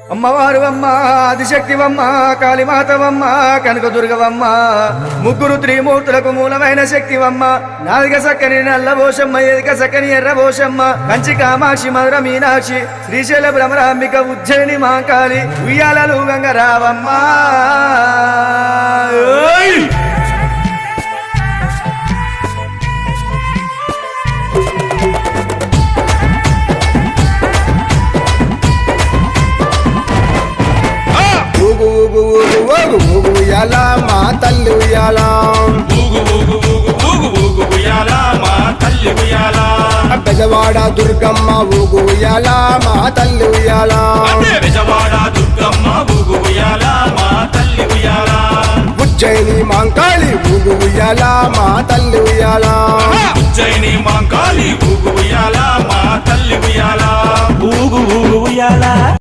అమ్మవారు అమ్మ ఆదిశక్తివమ్మ కాళీమాతవమ్మ కనకదుర్గవమ్మ ముగ్గురు త్రిమూర్తులకు మూలమైన శక్తివమ్మ నాలుగ సక్కని నల్లబోషమ్మ ఎదిక సక్కని ఎర్రబోషమ్మ కంచి కామాక్షి మధుర మీనాక్షి శ్రీశైల భ్రమరాంబిక ఉజ్జయిని మాంకాళి ఉయ్యాలలు గంగరావమ్మ. ఉయ్యాల మా తల్లి ఉయ్యాల బెజవాడ దుర్గమ్మ ఊగు ఉయ్యాల మా తల్లి ఉయ్యాల ఉజ్జయిని మాంకాళి ఊగు ఉయ్యాల మా తల్లి ఉయ్యాల మాంకాళి ఊగు ఉయ్యాల మా తల్లి ఉయ్యాల ఊగు ఊగు ఉయ్యాల.